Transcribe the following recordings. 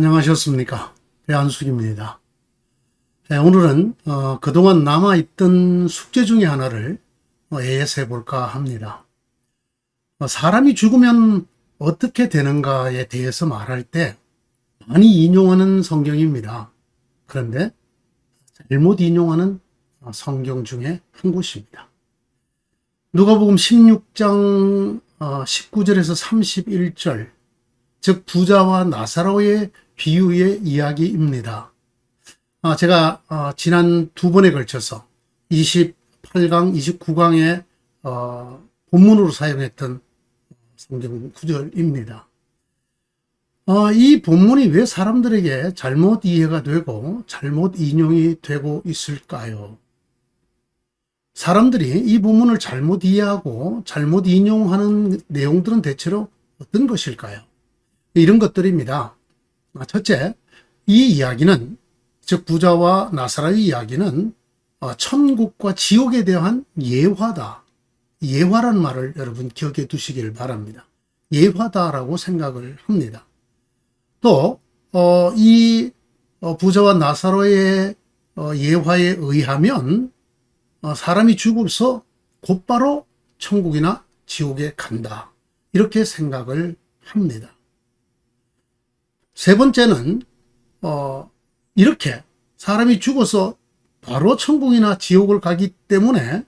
안녕하셨습니까? 배한숙입니다. 오늘은 그동안 남아있던 숙제 중에 하나를 AS 해볼까 합니다. 사람이 죽으면 어떻게 되는가에 대해서 말할 때 많이 인용하는 성경입니다. 그런데 잘못 인용하는 성경 중에 한 곳입니다. 누가복음 16장 19절에서 31절, 즉 부자와 나사로의 비유의 이야기입니다. 제가 지난 두 번에 걸쳐서 28강, 29강에 본문으로 사용했던 성경 구절입니다. 이 본문이 왜 사람들에게 잘못 이해가 되고 잘못 인용이 되고 있을까요? 사람들이 이 본문을 잘못 이해하고 잘못 인용하는 내용들은 대체로 어떤 것일까요? 이런 것들입니다. 첫째, 이 이야기는, 즉 부자와 나사로의 이야기는 천국과 지옥에 대한 예화다. 예화라는 말을 여러분 기억해 두시길 바랍니다. 예화다라고 생각을 합니다. 또 이 부자와 나사로의 예화에 의하면 사람이 죽어서 곧바로 천국이나 지옥에 간다. 이렇게 생각을 합니다. 세 번째는 이렇게 사람이 죽어서 바로 천국이나 지옥을 가기 때문에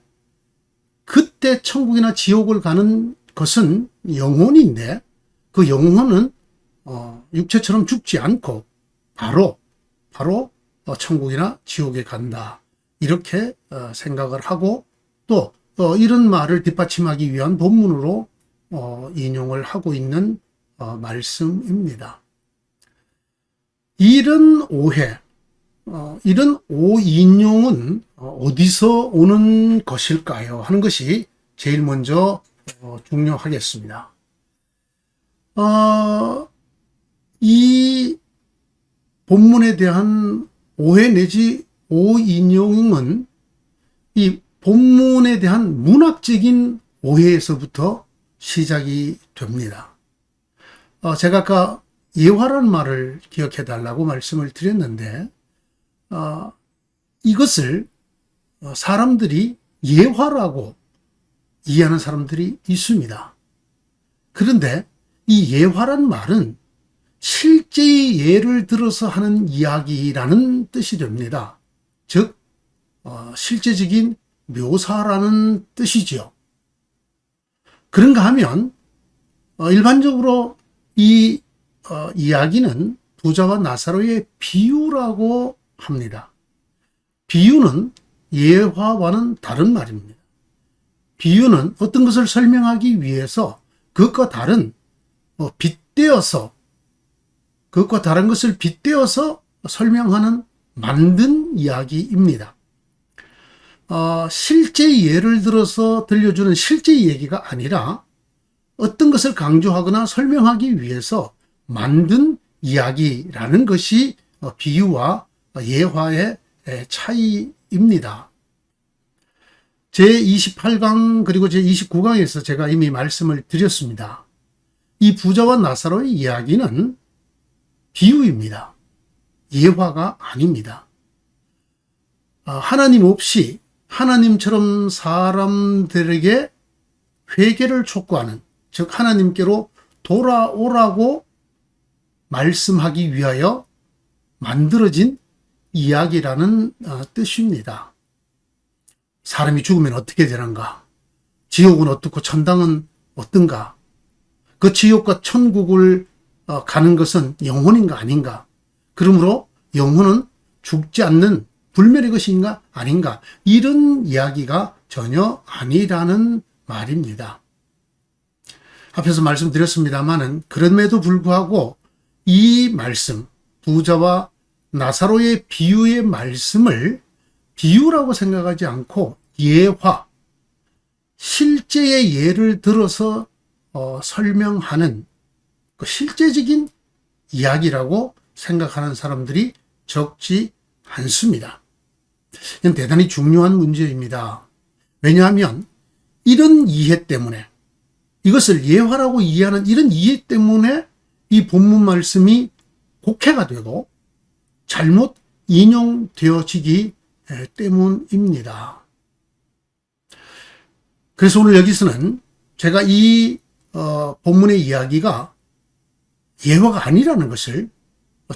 그때 천국이나 지옥을 가는 것은 영혼인데 그 영혼은 육체처럼 죽지 않고 바로 천국이나 지옥에 간다. 이렇게 생각을 하고 또 이런 말을 뒷받침하기 위한 본문으로 인용을 하고 있는 말씀입니다. 이런 오해, 이런 오인용은 어디서 오는 것일까요? 하는 것이 제일 먼저 중요하겠습니다. 이 본문에 대한 오해 내지 오인용은 이 본문에 대한 문학적인 오해에서부터 시작이 됩니다. 제가 아까 예화라는 말을 기억해 달라고 말씀을 드렸는데 이것을 사람들이 예화라고 이해하는 사람들이 있습니다. 그런데 이 예화란 말은 실제의 예를 들어서 하는 이야기라는 뜻이 됩니다. 즉 실제적인 묘사라는 뜻이죠. 그런가 하면 일반적으로 이 이야기는 부자와 나사로의 비유라고 합니다. 비유는 예화와는 다른 말입니다. 비유는 어떤 것을 설명하기 위해서 그것과 다른 그것과 다른 것을 빗대어서 설명하는 만든 이야기입니다. 실제 예를 들어서 들려주는 실제 얘기가 아니라 어떤 것을 강조하거나 설명하기 위해서 만든 이야기라는 것이 비유와 예화의 차이입니다. 제28강 그리고 제29강에서 제가 이미 말씀을 드렸습니다. 이 부자와 나사로의 이야기는 비유입니다. 예화가 아닙니다. 하나님 없이 하나님처럼 사람들에게 회개를 촉구하는, 즉 하나님께로 돌아오라고 말씀하기 위하여 만들어진 이야기라는 뜻입니다. 사람이 죽으면 어떻게 되는가? 지옥은 어떻고 천당은 어떤가? 그 지옥과 천국을 가는 것은 영혼인가 아닌가? 그러므로 영혼은 죽지 않는 불멸의 것인가 아닌가? 이런 이야기가 전혀 아니라는 말입니다. 앞에서 말씀드렸습니다마는 그럼에도 불구하고 이 말씀, 부자와 나사로의 비유의 말씀을 비유라고 생각하지 않고 예화, 실제의 예를 들어서 설명하는 그 실제적인 이야기라고 생각하는 사람들이 적지 않습니다. 이건 대단히 중요한 문제입니다. 왜냐하면 이런 이해 때문에, 이것을 예화라고 이해하는 이런 이해 때문에 이 본문 말씀이 곡해가 되고 잘못 인용되어지기 때문입니다. 그래서 오늘 여기서는 제가 이 본문의 이야기가 예화가 아니라는 것을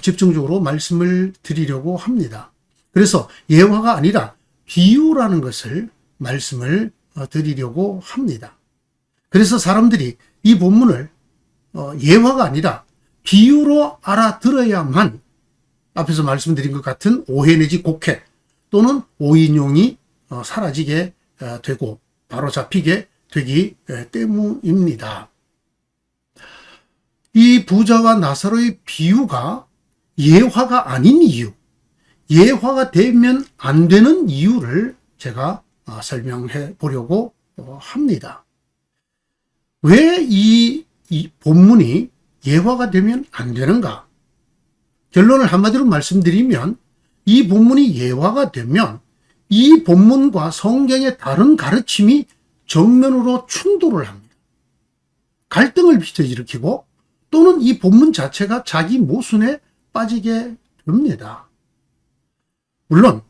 집중적으로 말씀을 드리려고 합니다. 그래서 예화가 아니라 비유라는 것을 말씀을 드리려고 합니다. 그래서 사람들이 이 본문을 예화가 아니라 비유로 알아들어야만 앞에서 말씀드린 것 같은 오해 내지 곡해 또는 오인용이 사라지게 되고 바로 잡히게 되기 때문입니다. 이 부자와 나사로의 비유가 예화가 아닌 이유, 예화가 되면 안 되는 이유를 제가 설명해 보려고 합니다. 왜 이 본문이 예화가 되면 안 되는가? 결론을 한마디로 말씀드리면 이 본문이 예화가 되면 이 본문과 성경의 다른 가르침이 정면으로 충돌을 합니다. 갈등을 일으키고 또는 이 본문 자체가 자기 모순에 빠지게 됩니다. 물론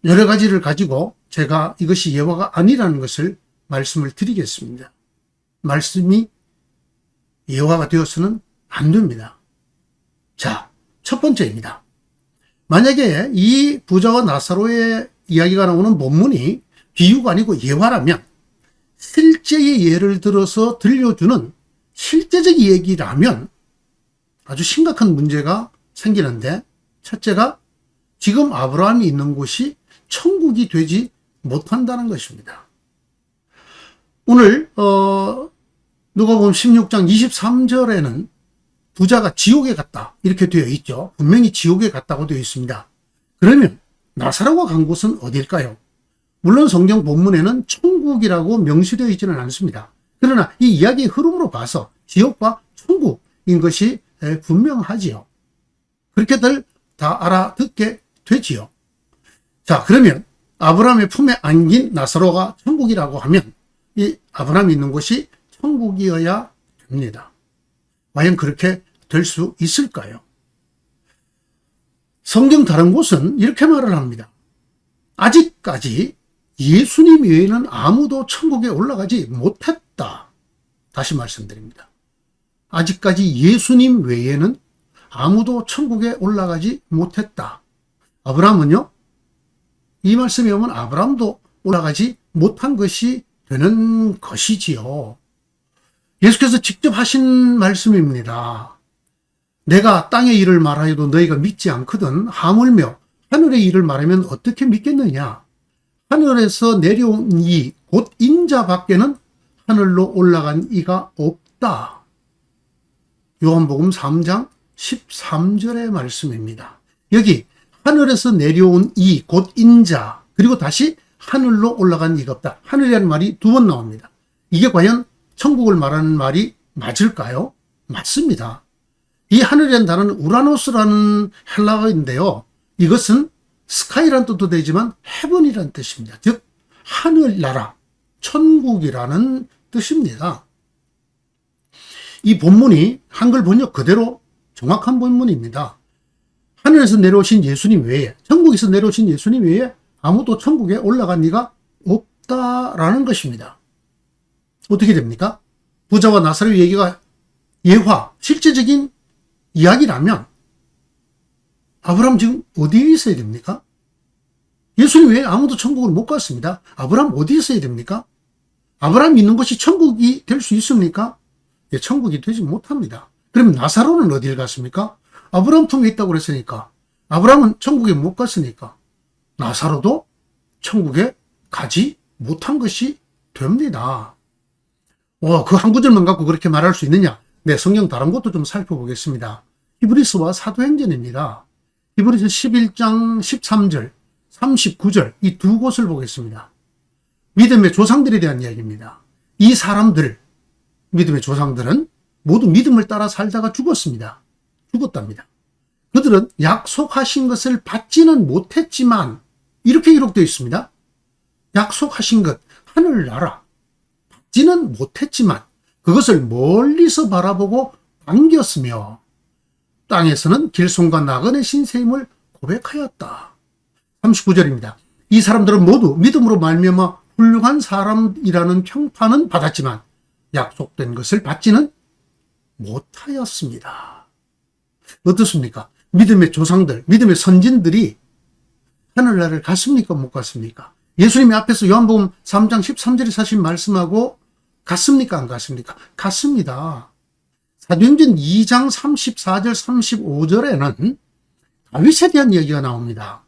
여러 가지를 가지고 제가 이것이 예화가 아니라는 것을 말씀을 드리겠습니다. 말씀이 예화가 되어서는 안 됩니다. 자, 첫 번째입니다. 만약에 이 부자와 나사로의 이야기가 나오는 본문이 비유가 아니고 예화라면 실제의 예를 들어서 들려주는 실제적 얘기라면 아주 심각한 문제가 생기는데, 첫째가 지금 아브라함이 있는 곳이 천국이 되지 못한다는 것입니다. 오늘 누가복음 16장 23절에는 부자가 지옥에 갔다 이렇게 되어 있죠. 분명히 지옥에 갔다고 되어 있습니다. 그러면 나사로가 간 곳은 어딜까요? 물론 성경 본문에는 천국이라고 명시되어 있지는 않습니다. 그러나 이 이야기의 흐름으로 봐서 지옥과 천국인 것이 분명하지요. 그렇게들 다 알아듣게 되지요. 자, 그러면 아브라함의 품에 안긴 나사로가 천국이라고 하면 이 아브라함이 있는 곳이 천국이어야 됩니다. 과연 그렇게 될 수 있을까요? 성경 다른 곳은 이렇게 말을 합니다. 아직까지 예수님 외에는 아무도 천국에 올라가지 못했다. 다시 말씀드립니다. 아직까지 예수님 외에는 아무도 천국에 올라가지 못했다. 아브라함은요? 이 말씀에 오면 아브라함도 올라가지 못한 것이 되는 것이지요. 예수께서 직접 하신 말씀입니다. 내가 땅의 일을 말하여도 너희가 믿지 않거든 하물며 하늘의 일을 말하면 어떻게 믿겠느냐. 하늘에서 내려온 이 곧 인자 밖에는 하늘로 올라간 이가 없다. 요한복음 3장 13절의 말씀입니다. 여기 하늘에서 내려온 이 곧 인자 그리고 다시 하늘로 올라간 이가 없다. 하늘이라는 말이 두 번 나옵니다. 이게 과연 천국을 말하는 말이 맞을까요? 맞습니다. 이 하늘이라는 단어는 우라노스라는 헬라어인데요. 이것은 스카이라는 뜻도 되지만 헤븐이라는 뜻입니다. 즉 하늘나라, 천국이라는 뜻입니다. 이 본문이 한글 번역 그대로 정확한 본문입니다. 하늘에서 내려오신 예수님 외에, 천국에서 내려오신 예수님 외에 아무도 천국에 올라간 이가 없다라는 것입니다. 어떻게 됩니까? 부자와 나사로의 얘기가 예화, 실제적인 이야기라면 아브라함 지금 어디에 있어야 됩니까? 예수님 외에 아무도 천국을 못 갔습니다. 아브라함 어디에 있어야 됩니까? 아브라함 있는 것이 천국이 될 수 있습니까? 예, 천국이 되지 못합니다. 그럼 나사로는 어디를 갔습니까? 아브라함 품에 있다고 그랬으니까 아브라함은 천국에 못 갔으니까 나사로도 천국에 가지 못한 것이 됩니다. 그 한 구절만 갖고 그렇게 말할 수 있느냐? 네, 성경 다른 것도 좀 살펴보겠습니다. 히브리서와 사도행전입니다. 히브리서 11장 13절, 39절 이 두 곳을 보겠습니다. 믿음의 조상들에 대한 이야기입니다. 이 사람들, 믿음의 조상들은 모두 믿음을 따라 살다가 죽었습니다. 죽었답니다. 그들은 약속하신 것을 받지는 못했지만 이렇게 기록되어 있습니다. 약속하신 것, 하늘나라 받지는 못했지만 그것을 멀리서 바라보고 반겼으며 땅에서는 길손과 나그네 신세임을 고백하였다. 39절입니다. 이 사람들은 모두 믿음으로 말미암아 훌륭한 사람이라는 평판은 받았지만 약속된 것을 받지는 못하였습니다. 어떻습니까? 믿음의 조상들, 믿음의 선진들이 하늘나라를 갔습니까? 못 갔습니까? 예수님이 앞에서 요한복음 3장 13절에 사실 말씀하고 갔습니까? 안 갔습니까? 갔습니다. 사도행전 2장 34절 35절에는 다윗에 대한 이야기가 나옵니다.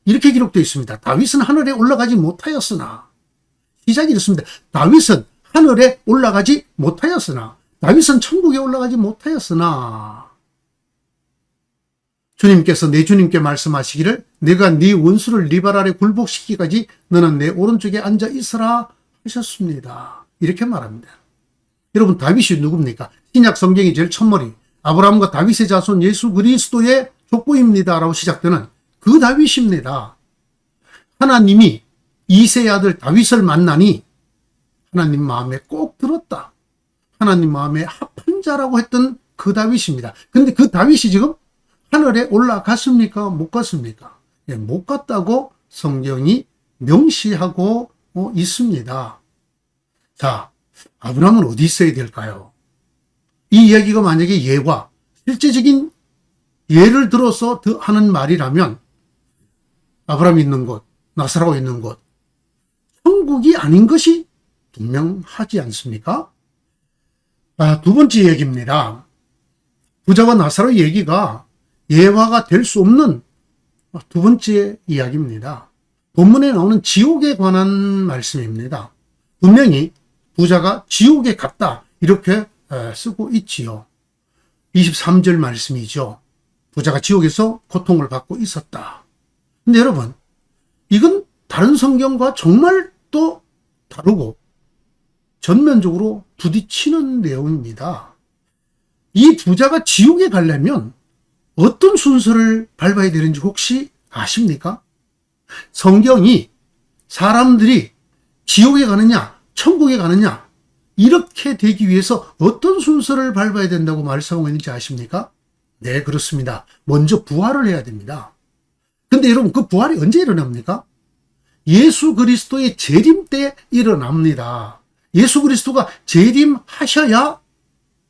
이렇게 기록되어 있습니다. 다윗은 하늘에 올라가지 못하였으나, 시작이 이렇습니다. 다윗은 하늘에 올라가지 못하였으나, 다윗은 천국에 올라가지 못하였으나, 주님께서 내 주님께 말씀하시기를 내가 네 원수를 네 발 아래 굴복시키기까지 너는 내 오른쪽에 앉아 있으라 하셨습니다. 이렇게 말합니다. 여러분, 다윗이 누굽니까? 신약 성경이 제일 첫머리, 아브라함과 다윗의 자손 예수 그리스도의 족보입니다 라고 시작되는 그 다윗입니다. 하나님이 이새의 아들 다윗을 만나니 하나님 마음에 꼭 들었다. 하나님 마음에 합한 자라고 했던 그 다윗입니다. 근데 그 다윗이 지금 하늘에 올라갔습니까? 못 갔습니까? 예, 못 갔다고 성경이 명시하고 있습니다. 자, 아브라함은 어디 있어야 될까요? 이 이야기가 만약에 예와 실제적인 예를 들어서 하는 말이라면 아브라함이 있는 곳, 나사로가 있는 곳, 천국이 아닌 것이 분명하지 않습니까? 두 번째 얘기입니다. 부자와 나사로 얘기가 예화가 될 수 없는 두 번째 이야기입니다. 본문에 나오는 지옥에 관한 말씀입니다. 분명히 부자가 지옥에 갔다 이렇게 쓰고 있지요. 23절 말씀이죠. 부자가 지옥에서 고통을 받고 있었다. 근데 여러분, 이건 다른 성경과 정말 또 다르고 전면적으로 부딪히는 내용입니다. 이 부자가 지옥에 가려면 어떤 순서를 밟아야 되는지 혹시 아십니까? 성경이 사람들이 지옥에 가느냐, 천국에 가느냐, 이렇게 되기 위해서 어떤 순서를 밟아야 된다고 말씀하고 있는지 아십니까? 네, 그렇습니다. 먼저 부활을 해야 됩니다. 근데 여러분, 그 부활이 언제 일어납니까? 예수 그리스도의 재림 때 일어납니다. 예수 그리스도가 재림하셔야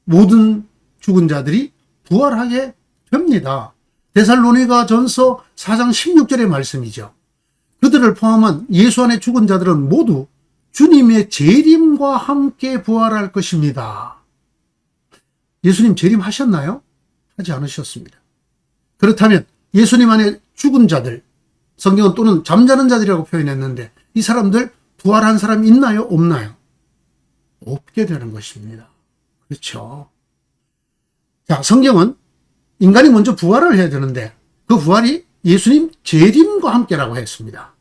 모든 죽은 자들이 부활하게 됩니다. 데살로니가 전서 4장 16절의 말씀이죠. 그들을 포함한 예수 안에 죽은 자들은 모두 주님의 재림과 함께 부활할 것입니다. 예수님 재림하셨나요? 하지 않으셨습니다. 그렇다면 예수님 안에 죽은 자들, 성경은 또는 잠자는 자들이라고 표현했는데 이 사람들 부활한 사람 있나요? 없나요? 없게 되는 것입니다. 그렇죠. 자, 성경은 인간이 먼저 부활을 해야 되는데 그 부활이 예수님 재림과 함께라고 했습니다.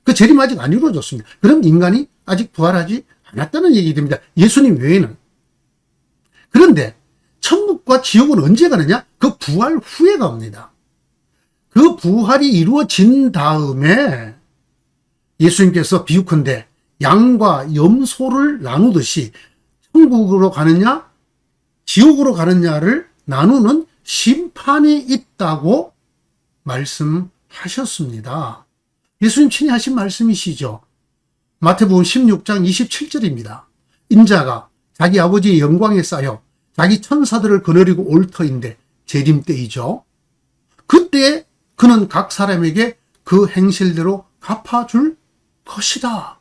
그 재림 아직 안 이루어졌습니다. 그럼 인간이 아직 부활하지 않았다는 얘기 됩니다. 예수님 외에는. 그런데 천국과 지옥은 언제 가느냐? 그 부활 후에 갑니다. 그 부활이 이루어진 다음에 예수님께서 비유컨대 양과 염소를 나누듯이 천국으로 가느냐 지옥으로 가느냐를 나누는 심판이 있다고 말씀하셨습니다. 예수님 친히 하신 말씀이시죠. 마태복음 16장 27절입니다. 인자가 자기 아버지의 영광에 쌓여 자기 천사들을 거느리고 올 터인데 재림 때이죠. 그때 그는 각 사람에게 그 행실대로 갚아줄 것이다.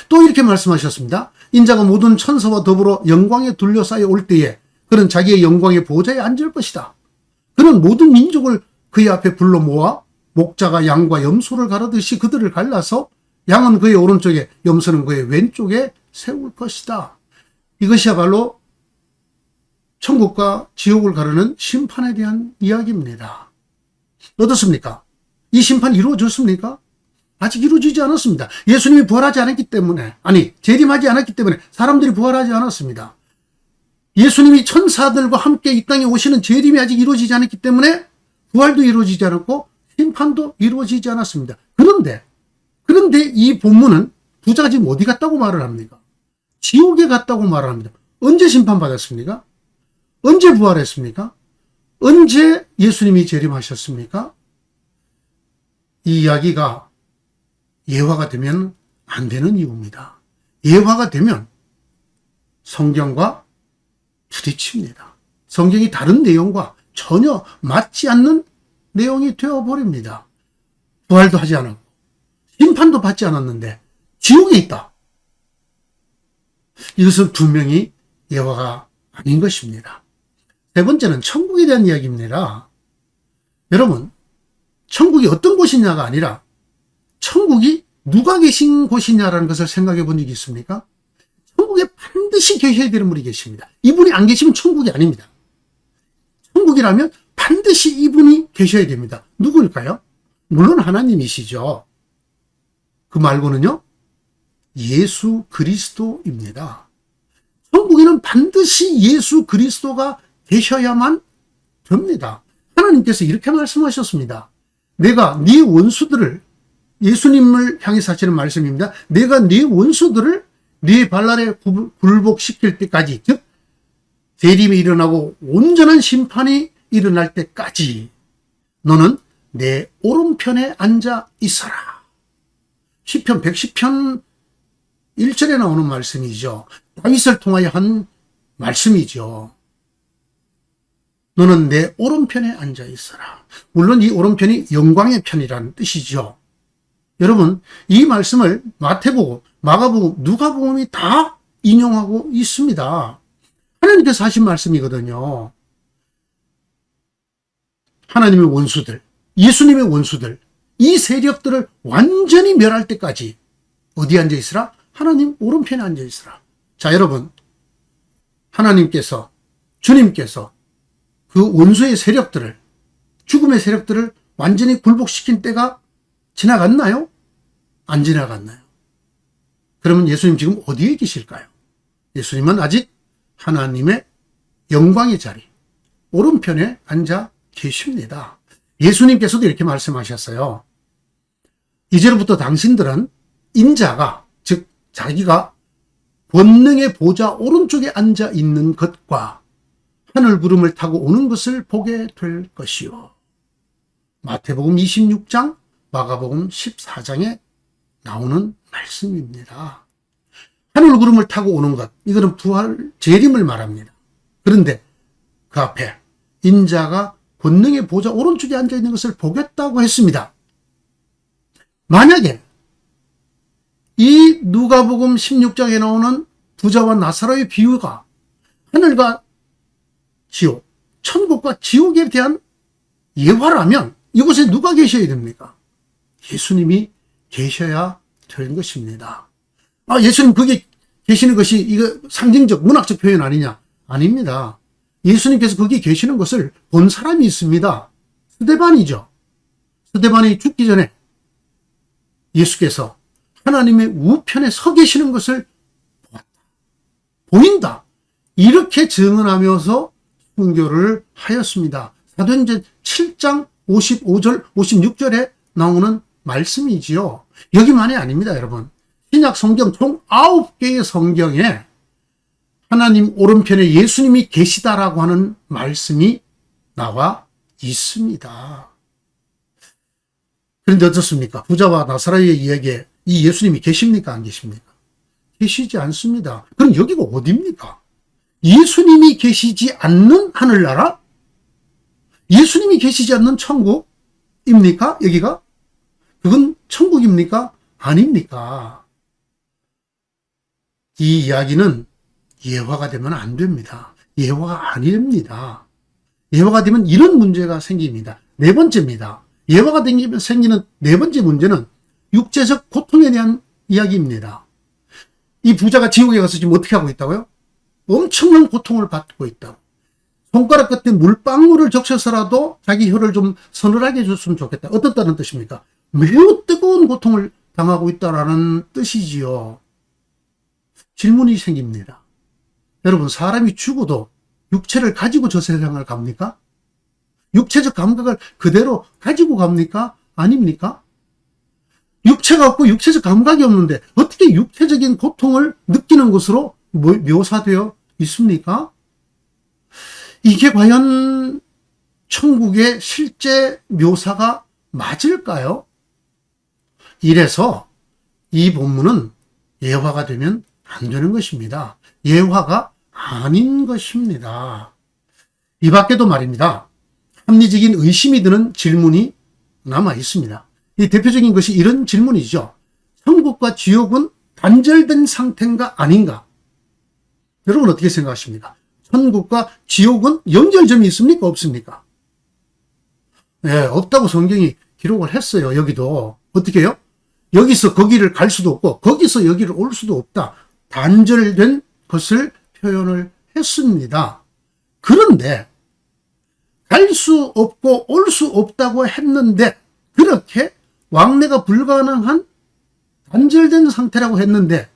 또 이렇게 말씀하셨습니다. 인자가 모든 천사와 더불어 영광에 둘러싸여 올 때에 그는 자기의 영광의 보좌에 앉을 것이다. 그는 모든 민족을 그의 앞에 불러 모아 목자가 양과 염소를 가르듯이 그들을 갈라서 양은 그의 오른쪽에 염소는 그의 왼쪽에 세울 것이다. 이것이야말로 천국과 지옥을 가르는 심판에 대한 이야기입니다. 어떻습니까? 이 심판이 이루어졌습니까? 아직 이루어지지 않았습니다. 예수님이 부활하지 않았기 때문에, 재림하지 않았기 때문에 사람들이 부활하지 않았습니다. 예수님이 천사들과 함께 이 땅에 오시는 재림이 아직 이루어지지 않았기 때문에 부활도 이루어지지 않았고 심판도 이루어지지 않았습니다. 그런데 이 본문은 부자가 지금 어디 갔다고 말을 합니까? 지옥에 갔다고 말을 합니다. 언제 심판받았습니까? 언제 부활했습니까? 언제 예수님이 재림하셨습니까? 이 이야기가 예화가 되면 안 되는 이유입니다. 예화가 되면 성경과 부딪힙니다. 성경이 다른 내용과 전혀 맞지 않는 내용이 되어버립니다. 부활도 하지 않았고 심판도 받지 않았는데 지옥에 있다. 이것은 분명히 예화가 아닌 것입니다. 세 번째는 천국에 대한 이야기입니다. 여러분, 천국이 어떤 곳이냐가 아니라 천국이 누가 계신 곳이냐라는 것을 생각해 본 적이 있습니까? 천국에 반드시 계셔야 되는 분이 계십니다. 이분이 안 계시면 천국이 아닙니다. 천국이라면 반드시 이분이 계셔야 됩니다. 누구일까요? 물론 하나님이시죠. 그 말고는요, 예수 그리스도입니다. 천국에는 반드시 예수 그리스도가 계셔야만 됩니다. 하나님께서 이렇게 말씀하셨습니다. 내가 네 원수들을, 예수님을 향해서 하시는 말씀입니다. 내가 네 원수들을 네 발날에 굴복시킬 때까지, 즉 재림이 일어나고 온전한 심판이 일어날 때까지 너는 내 오른편에 앉아 있어라. 시편 110편 1절에 나오는 말씀이죠. 다윗을 통하여 한 말씀이죠. 너는 내 오른편에 앉아 있어라. 물론 이 오른편이 영광의 편이라는 뜻이죠. 여러분, 이 말씀을 마태복음, 마가복음, 누가복음이 다 인용하고 있습니다. 하나님께서 하신 말씀이거든요. 하나님의 원수들, 예수님의 원수들, 이 세력들을 완전히 멸할 때까지 어디 앉아 있으라? 하나님 오른편에 앉아 있으라. 자, 여러분, 하나님께서, 주님께서 그 원수의 세력들을, 죽음의 세력들을 완전히 굴복시킨 때가 지나갔나요? 안 지나갔나요? 그러면 예수님 지금 어디에 계실까요? 예수님은 아직 하나님의 영광의 자리, 오른편에 앉아 계십니다. 예수님께서도 이렇게 말씀하셨어요. 이제로부터 당신들은 인자가, 즉 자기가 권능의 보좌 오른쪽에 앉아 있는 것과 하늘 구름을 타고 오는 것을 보게 될 것이요. 마태복음 26장, 마가복음 14장에 나오는 말씀입니다. 하늘 구름을 타고 오는 것, 이거는 부활, 재림을 말합니다. 그런데 그 앞에 인자가 권능의 보좌 오른쪽에 앉아 있는 것을 보겠다고 했습니다. 만약에 이 누가복음 16장에 나오는 부자와 나사로의 비유가 하늘과 지옥, 천국과 지옥에 대한 예화라면 이곳에 누가 계셔야 됩니까? 예수님이 계셔야 되는 것입니다. 아, 예수님 거기 계시는 것이 이거 상징적, 문학적 표현 아니냐? 아닙니다. 예수님께서 거기 계시는 것을 본 사람이 있습니다. 스데반이죠. 스데반이 죽기 전에 예수께서 하나님의 우편에 서 계시는 것을 보았다. 보인다. 이렇게 증언하면서 순교를 하였습니다. 사도행전 7장 55절, 56절에 나오는 말씀이지요. 여기만이 아닙니다, 여러분. 신약 성경 총 9개의 성경에 하나님 오른편에 예수님이 계시다라고 하는 말씀이 나와 있습니다. 그런데 어떻습니까? 부자와 나사로의 이야기에 이 예수님이 계십니까? 안 계십니까? 계시지 않습니다. 그럼 여기가 어디입니까? 예수님이 계시지 않는 하늘나라? 예수님이 계시지 않는 천국입니까? 여기가? 그건 천국입니까? 아닙니까? 이 이야기는 예화가 되면 안 됩니다. 예화가 아닙니다. 예화가 되면 이런 문제가 생깁니다. 네 번째입니다. 예화가 생기는 네 번째 문제는 육체적 고통에 대한 이야기입니다. 이 부자가 지옥에 가서 지금 어떻게 하고 있다고요? 엄청난 고통을 받고 있다고. 손가락 끝에 물방울을 적셔서라도 자기 혀를 좀 서늘하게 해줬으면 좋겠다. 어떻다는 뜻입니까? 매우 뜨거운 고통을 당하고 있다라는 뜻이지요. 질문이 생깁니다. 여러분, 사람이 죽어도 육체를 가지고 저 세상을 갑니까? 육체적 감각을 그대로 가지고 갑니까? 아닙니까? 육체가 없고 육체적 감각이 없는데 어떻게 육체적인 고통을 느끼는 것으로 묘사되어 있습니까? 이게 과연 천국의 실제 묘사가 맞을까요? 이래서 이 본문은 예화가 되면 안 되는 것입니다. 예화가 아닌 것입니다. 이 밖에도 말입니다. 합리적인 의심이 드는 질문이 남아 있습니다. 이 대표적인 것이 이런 질문이죠. 천국과 지옥은 단절된 상태인가 아닌가? 여러분 어떻게 생각하십니까? 천국과 지옥은 연결점이 있습니까? 없습니까? 네, 없다고 성경이 기록을 했어요. 여기도. 어떻게 해요? 여기서 거기를 갈 수도 없고 거기서 여기를 올 수도 없다. 단절된 것을 표현을 했습니다. 그런데 갈 수 없고 올 수 없다고 했는데 그렇게 왕래가 불가능한 단절된 상태라고 했는데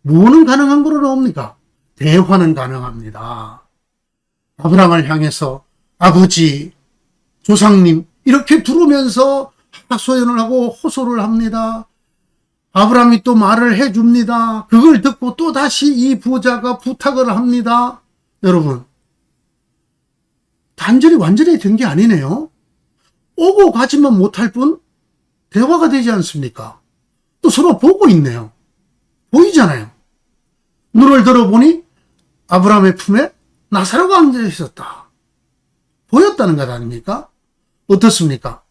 뭐는 가능한 거로 나옵니까? 대화는 가능합니다. 아브라함을 향해서 아버지, 조상님 이렇게 부르면서 하소연을 하고 호소를 합니다. 아브라함이 또 말을 해줍니다. 그걸 듣고 또 다시 이 부자가 부탁을 합니다. 여러분, 단절이 완전히 된 게 아니네요. 오고 가지만 못할 뿐 대화가 되지 않습니까? 또 서로 보고 있네요. 보이잖아요. 눈을 들어보니 아브라함의 품에 나사로가 앉아 있었다. 보였다는 것 아닙니까? 어떻습니까?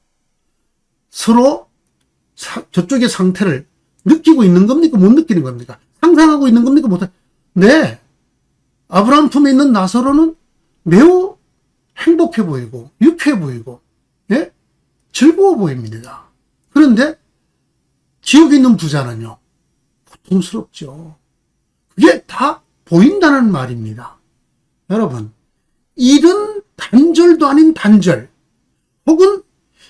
서로 저쪽의 상태를 느끼고 있는 겁니까? 못 느끼는 겁니까? 상상하고 있는 겁니까? 네. 아브라함 품에 있는 나사로는 매우 행복해 보이고 유쾌해 보이고 예? 즐거워 보입니다. 그런데 지옥에 있는 부자는요. 고통스럽죠. 그게 다 보인다는 말입니다. 여러분, 이런 단절도 아닌 단절 혹은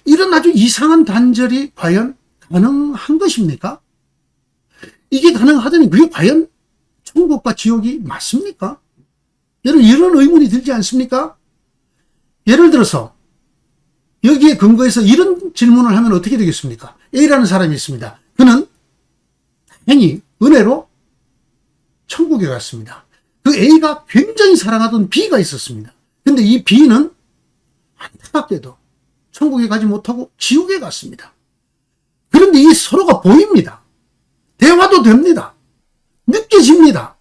이런 아주 이상한 단절이 과연 가능한 것입니까? 이게 가능하더니 그게 과연 천국과 지옥이 맞습니까? 여러분 이런 의문이 들지 않습니까? 예를 들어서 여기에 근거해서 이런 질문을 하면 어떻게 되겠습니까? A라는 사람이 있습니다. 그는 다행히 은혜로 천국에 갔습니다. 그 A가 굉장히 사랑하던 B가 있었습니다. 근데 이 B는 안타깝게도 천국에 가지 못하고 지옥에 갔습니다. 그런데 이 서로가 보입니다. 대화도 됩니다. 느껴집니다.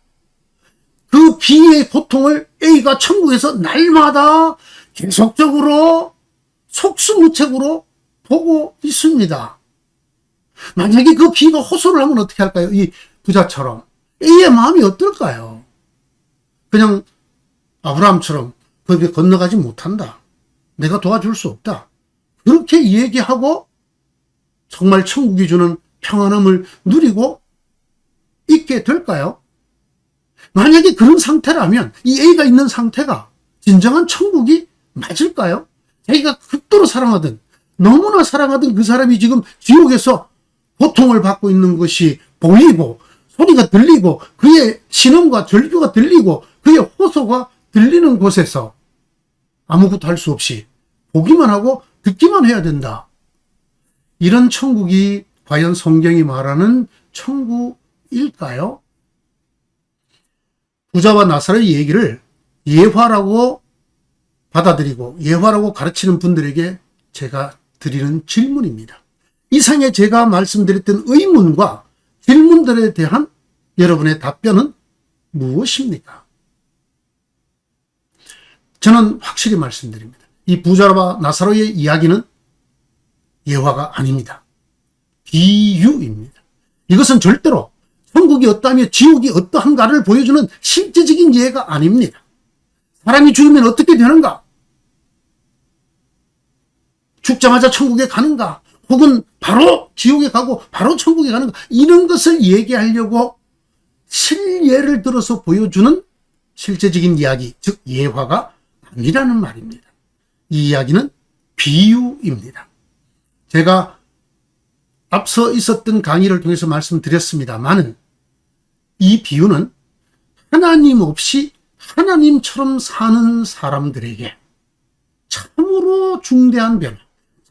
그 B의 고통을 A가 천국에서 날마다 계속적으로 속수무책으로 보고 있습니다. 만약에 그 B가 호소를 하면 어떻게 할까요? 이 부자처럼. A의 마음이 어떨까요? 그냥 아브라함처럼 거기에 건너가지 못한다. 내가 도와줄 수 없다. 그렇게 얘기하고 정말 천국이 주는 평안함을 누리고 있게 될까요? 만약에 그런 상태라면 이 A가 있는 상태가 진정한 천국이 맞을까요? 자기가 극도로 사랑하던 너무나 사랑하던 그 사람이 지금 지옥에서 고통을 받고 있는 것이 보이고 소리가 들리고 그의 신음과 절규가 들리고 그의 호소가 들리는 곳에서 아무것도 할 수 없이 보기만 하고 듣기만 해야 된다. 이런 천국이 과연 성경이 말하는 천국일까요? 부자와 나사로의 얘기를 예화라고 받아들이고 예화라고 가르치는 분들에게 제가 드리는 질문입니다. 이상에 제가 말씀드렸던 의문과 질문들에 대한 여러분의 답변은 무엇입니까? 저는 확실히 말씀드립니다. 이 부자와 나사로의 이야기는 예화가 아닙니다. 비유입니다. 이것은 절대로 천국이 어떠하며 지옥이 어떠한가를 보여주는 실제적인 예가 아닙니다. 사람이 죽으면 어떻게 되는가? 죽자마자 천국에 가는가? 혹은 바로 지옥에 가고 바로 천국에 가는가? 이런 것을 얘기하려고 실예를 들어서 보여주는 실제적인 이야기, 즉 예화가 아니라는 말입니다. 이 이야기는 비유입니다. 제가 앞서 있었던 강의를 통해서 말씀드렸습니다만은 이 비유는 하나님 없이 하나님처럼 사는 사람들에게 참으로 중대한 변화,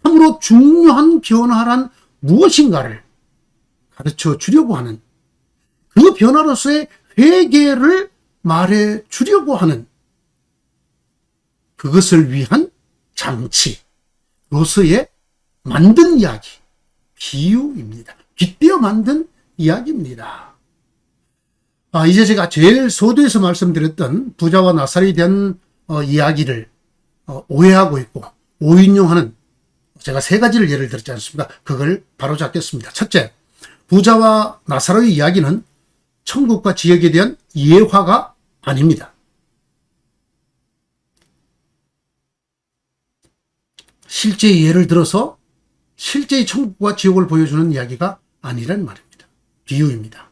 참으로 중요한 변화란 무엇인가를 가르쳐 주려고 하는, 그 변화로서의 회개를 말해 주려고 하는, 그것을 위한 장치로서의 만든 이야기, 비유입니다. 빗대어 만든 이야기입니다. 이제 제가 제일 서두에서 말씀드렸던 부자와 나사렛에 대한 이야기를 오해하고 있고 오인용하는 제가 세 가지를 예를 들었지 않습니까? 그걸 바로 잡겠습니다. 첫째, 부자와 나사로의 이야기는 천국과 지옥에 대한 예화가 아닙니다. 실제의 예를 들어서 실제의 천국과 지옥을 보여주는 이야기가 아니란 말입니다. 비유입니다.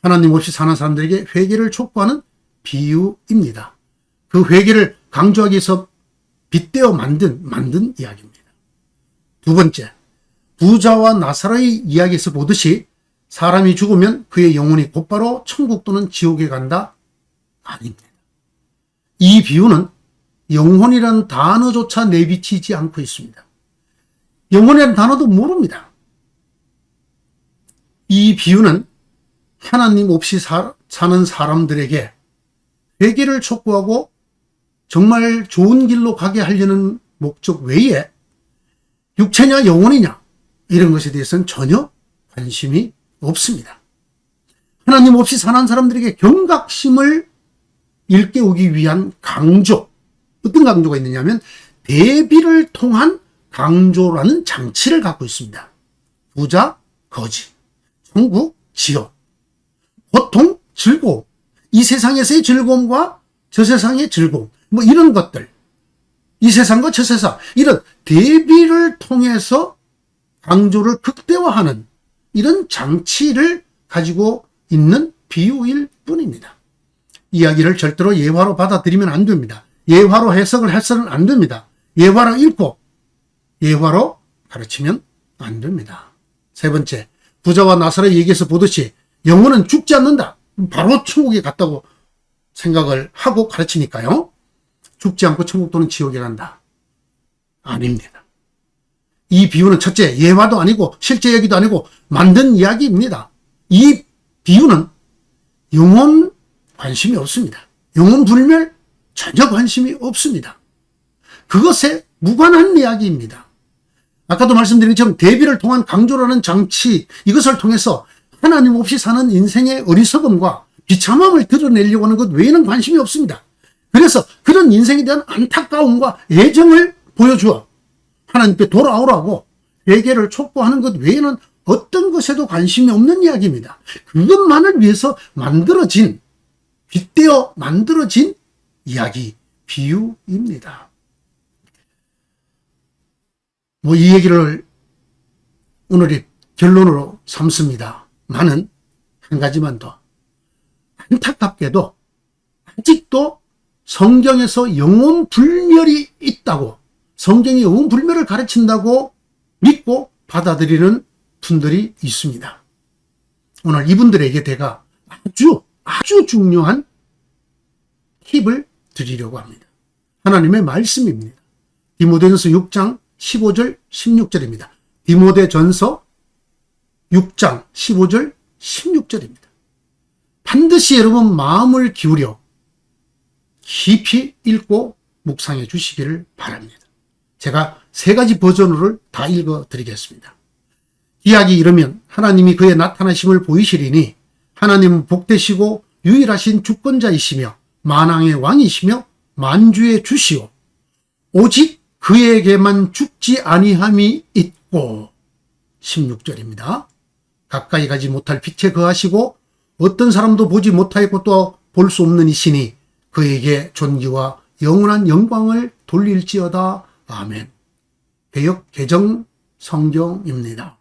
하나님 없이 사는 사람들에게 회개를 촉구하는 비유입니다. 그 회개를 강조하기 위해서 빗대어 만든 이야기입니다. 두 번째, 부자와 나사로의 이야기에서 보듯이 사람이 죽으면 그의 영혼이 곧바로 천국 또는 지옥에 간다? 아닙니다. 이 비유는 영혼이라는 단어조차 내비치지 않고 있습니다. 영혼이라는 단어도 모릅니다. 이 비유는 하나님 없이 사는 사람들에게 회개를 촉구하고 정말 좋은 길로 가게 하려는 목적 외에 육체냐 영혼이냐 이런 것에 대해서는 전혀 관심이 없습니다. 하나님 없이 사는 사람들에게 경각심을 일깨우기 위한 강조, 어떤 강조가 있느냐면 대비를 통한 강조라는 장치를 갖고 있습니다. 부자, 거지, 천국, 지옥, 고통, 즐거움, 이 세상에서의 즐거움과 저 세상의 즐거움, 뭐 이런 것들, 이 세상과 저 세상, 이런 대비를 통해서 강조를 극대화하는 이런 장치를 가지고 있는 비유일 뿐입니다. 이야기를 절대로 예화로 받아들이면 안 됩니다. 예화로 해석을 해서는 안 됩니다. 예화로 읽고 예화로 가르치면 안 됩니다. 세 번째, 부자와 나사렛 얘기에서 보듯이 영혼은 죽지 않는다. 바로 천국에 갔다고 생각을 하고 가르치니까요. 죽지 않고 천국 또는 지옥에 간다. 아닙니다. 이 비유는 첫째, 예화도 아니고 실제 얘기도 아니고 만든 이야기입니다. 이 비유는 영혼 관심이 없습니다. 영혼 불멸 전혀 관심이 없습니다. 그것에 무관한 이야기입니다. 아까도 말씀드린 것처럼 대비를 통한 강조라는 장치, 이것을 통해서 하나님 없이 사는 인생의 어리석음과 비참함을 드러내려고 하는 것 외에는 관심이 없습니다. 그래서 그런 인생에 대한 안타까움과 애정을 보여주어 하나님께 돌아오라고 회개를 촉구하는 것 외에는 어떤 것에도 관심이 없는 이야기입니다. 그것만을 위해서 만들어진, 빗대어 만들어진 이야기, 비유입니다. 이 얘기를 오늘의 결론으로 삼습니다. 나는 한 가지만 더. 안타깝게도 아직도 성경에서 영혼 불멸이 있다고, 성경이 영혼 불멸을 가르친다고 믿고 받아들이는 분들이 있습니다. 오늘 이분들에게 제가 아주 중요한 팁을 드리려고 합니다. 하나님의 말씀입니다. 디모데전서 6장 15절 16절입니다. 디모데전서 6장 15절 16절입니다. 반드시 여러분 마음을 기울여 깊이 읽고 묵상해 주시기를 바랍니다. 제가 세 가지 버전으로 다 읽어 드리겠습니다. 이야기 이르면 하나님이 그의 나타나심을 보이시리니 하나님은 복되시고 유일하신 주권자이시며 만왕의 왕이시며 만주의 주시오 오직 그에게만 죽지 아니함이 있고 16절입니다. 가까이 가지 못할 빛에 거하시고 어떤 사람도 보지 못하였고 또 볼 수 없는 이시니 그에게 존귀와 영원한 영광을 돌릴지어다. 아멘. 개역 개정 성경입니다.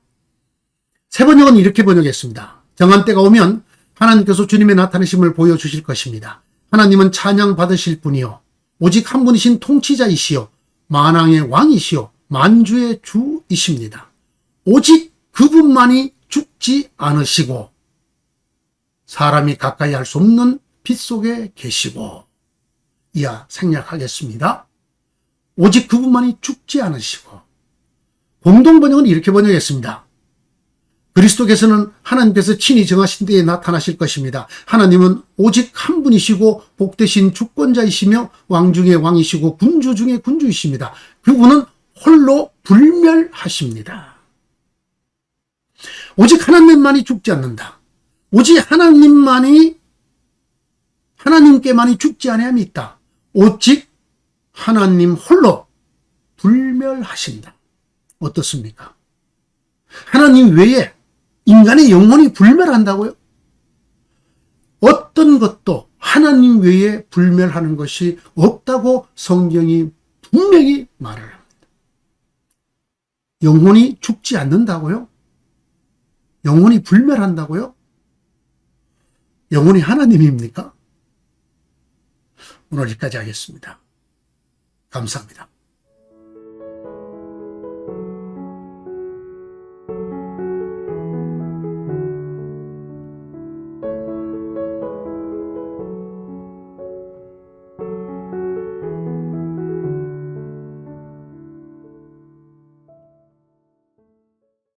세 번역은 이렇게 번역했습니다. 정한 때가 오면 하나님께서 주님의 나타나심을 보여주실 것입니다. 하나님은 찬양 받으실 분이요 오직 한 분이신 통치자이시요 만왕의 왕이시요 만주의 주이십니다. 오직 그분만이 죽지 않으시고 사람이 가까이 할 수 없는 빛 속에 계시고, 이하 생략하겠습니다. 오직 그분만이 죽지 않으시고. 공동번역은 이렇게 번역했습니다. 그리스도께서는 하나님께서 친히 정하신 때에 나타나실 것입니다. 하나님은 오직 한 분이시고 복되신 주권자이시며 왕 중의 왕이시고 군주 중의 군주이십니다. 그분은 홀로 불멸하십니다. 오직 하나님만이 죽지 않는다. 오직 하나님께만이 죽지 아니함이 있다. 오직 하나님 홀로 불멸하신다. 어떻습니까? 하나님 외에 인간의 영혼이 불멸한다고요? 어떤 것도 하나님 외에 불멸하는 것이 없다고 성경이 분명히 말을 합니다. 영혼이 죽지 않는다고요? 영혼이 불멸한다고요? 영혼이 하나님입니까? 오늘 여기까지 하겠습니다. 감사합니다.